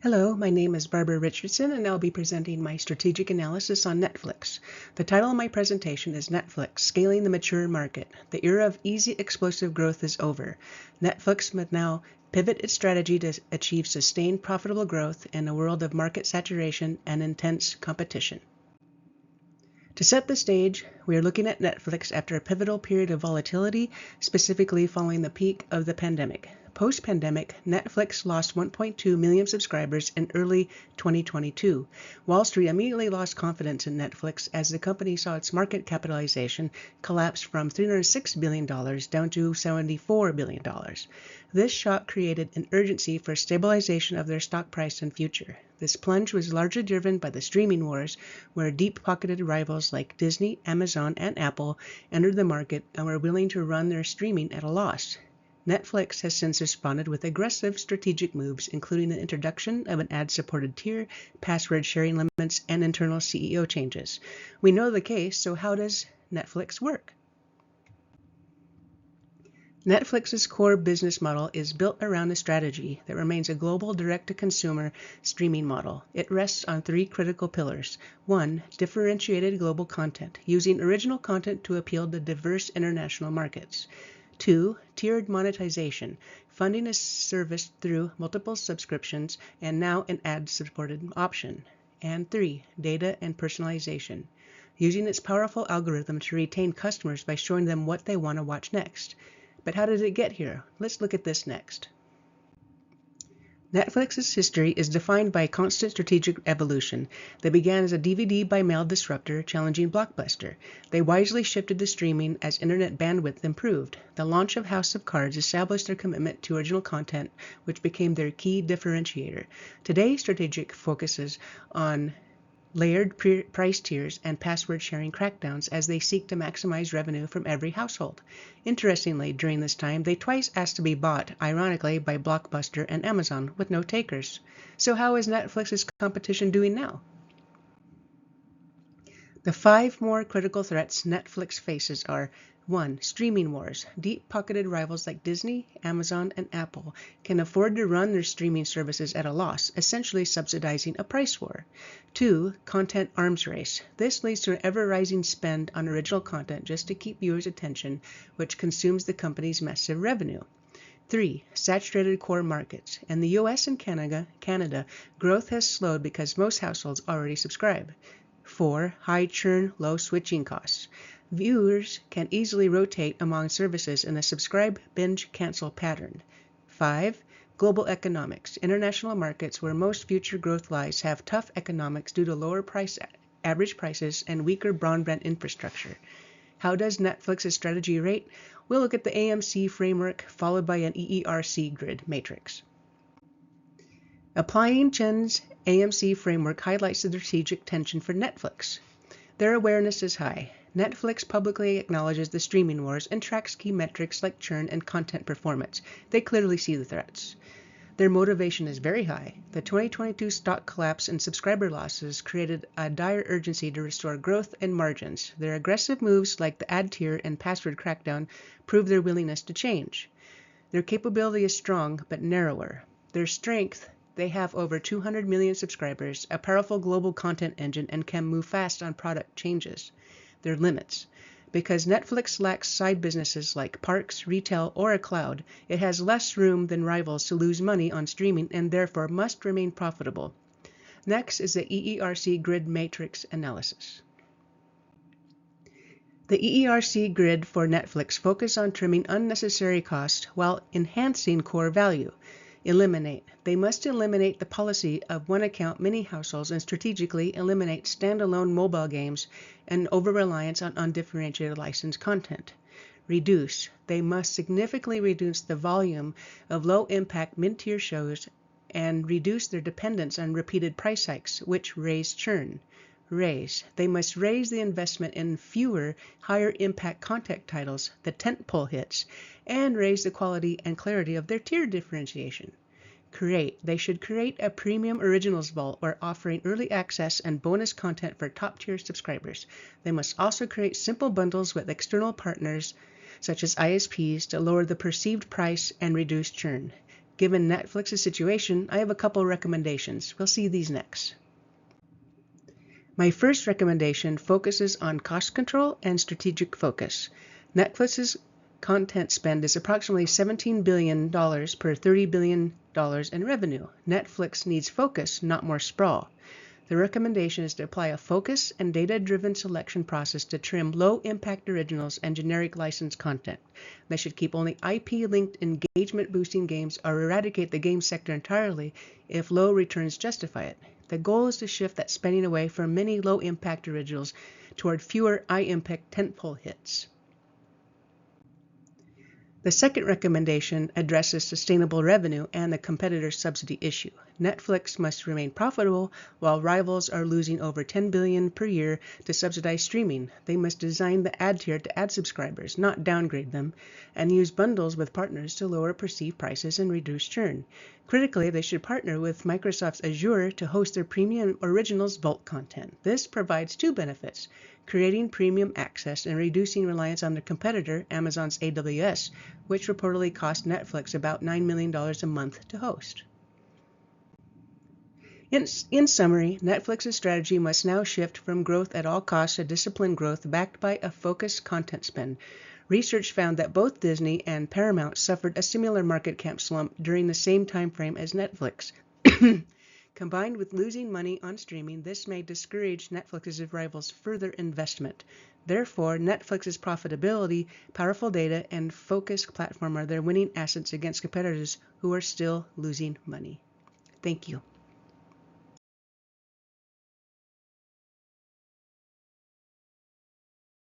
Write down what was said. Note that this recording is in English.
Hello, my name is Barbara Richardson, and I'll be presenting my strategic analysis on Netflix. The title of my presentation is Netflix, Scaling the Mature Market. The era of easy, explosive growth is over. Netflix must now pivot its strategy to achieve sustained, profitable growth in a world of market saturation and intense competition. To set the stage, we are looking at Netflix after a pivotal period of volatility, specifically following the peak of the pandemic. Post-pandemic, Netflix lost 1.2 million subscribers in early 2022. Wall Street immediately lost confidence in Netflix as the company saw its market capitalization collapse from $306 billion down to $74 billion. This shock created an urgency for stabilization of their stock price and future. This plunge was largely driven by the streaming wars, where deep-pocketed rivals like Disney, Amazon, and Apple entered the market and were willing to run their streaming at a loss. Netflix has since responded with aggressive strategic moves, including the introduction of an ad-supported tier, password sharing limits, and internal CEO changes. We know the case, so how does Netflix work? Netflix's core business model is built around a strategy that remains a global direct-to-consumer streaming model. It rests on three critical pillars. 1. Differentiated global content, using original content to appeal to diverse international markets. 2. Tiered monetization, funding a service through multiple subscriptions and now an ad-supported option. And 3. Data and personalization, using its powerful algorithm to retain customers by showing them what they want to watch next. But how did it get here? Let's look at this next. Netflix's history is defined by constant strategic evolution. They began as a DVD by mail disruptor challenging Blockbuster. They wisely shifted to streaming as internet bandwidth improved. The launch of House of Cards established their commitment to original content, which became their key differentiator. Today, strategic focuses on layered price tiers and password sharing crackdowns as they seek to maximize revenue from every household. Interestingly, during this time, they twice asked to be bought, ironically, by Blockbuster and Amazon, with no takers. So how is Netflix's competition doing now? The 5 more critical threats Netflix faces are: 1. Streaming wars. Deep-pocketed rivals like Disney, Amazon, and Apple can afford to run their streaming services at a loss, essentially subsidizing a price war. 2. Content arms race. This leads to an ever-rising spend on original content just to keep viewers' attention, which consumes the company's massive revenue. 3. Saturated core markets. In the US and Canada, growth has slowed because most households already subscribe. 4. High churn, low switching costs. Viewers can easily rotate among services in a subscribe, binge, cancel pattern. 5. Global economics. International markets where most future growth lies have tough economics due to lower average prices and weaker broadband infrastructure. How does Netflix's strategy rate? We'll look at the AMC framework followed by an EERC grid matrix. Applying Chen's AMC framework highlights the strategic tension for Netflix. Their awareness is high. Netflix publicly acknowledges the streaming wars and tracks key metrics like churn and content performance. They clearly see the threats. Their motivation is very high. The 2022 stock collapse and subscriber losses created a dire urgency to restore growth and margins. Their aggressive moves like the ad tier and password crackdown prove their willingness to change. Their capability is strong but narrower. Their strength: they have over 200 million subscribers, a powerful global content engine, and can move fast on product changes. Their limits: because Netflix lacks side businesses like parks, retail, or a cloud, it has less room than rivals to lose money on streaming and therefore must remain profitable. Next is the EERC grid matrix analysis. The EERC grid for Netflix focuses on trimming unnecessary costs while enhancing core value. Eliminate. They must eliminate the policy of one account, many households, and strategically eliminate standalone mobile games and over-reliance on undifferentiated licensed content. Reduce. They must significantly reduce the volume of low-impact mid-tier shows and reduce their dependence on repeated price hikes, which raise churn. Raise. They must raise the investment in fewer, higher-impact content titles, the tentpole hits, and raise the quality and clarity of their tier differentiation. Create. They should create a premium originals vault or offering early access and bonus content for top-tier subscribers. They must also create simple bundles with external partners, such as ISPs, to lower the perceived price and reduce churn. Given Netflix's situation, I have a couple recommendations. We'll see these next. My first recommendation focuses on cost control and strategic focus. Netflix's content spend is approximately $17 billion per $30 billion in revenue. Netflix needs focus, not more sprawl. The recommendation is to apply a focus and data-driven selection process to trim low-impact originals and generic licensed content. They should keep only IP-linked engagement-boosting games or eradicate the game sector entirely if low returns justify it. The goal is to shift that spending away from many low-impact originals toward fewer high-impact tentpole hits. The second recommendation addresses sustainable revenue and the competitor subsidy issue. Netflix must remain profitable while rivals are losing over $10 billion per year to subsidize streaming. They must design the ad tier to add subscribers, not downgrade them, and use bundles with partners to lower perceived prices and reduce churn. Critically, they should partner with Microsoft's Azure to host their premium originals Vault content. This provides two benefits: creating premium access and reducing reliance on their competitor, Amazon's AWS, which reportedly cost Netflix about $9 million a month to host. In summary, Netflix's strategy must now shift from growth at all costs to disciplined growth backed by a focused content spend. Research found that both Disney and Paramount suffered a similar market cap slump during the same time frame as Netflix. Combined with losing money on streaming, this may discourage Netflix's rivals' further investment. Therefore, Netflix's profitability, powerful data, and focused platform are their winning assets against competitors who are still losing money. Thank you.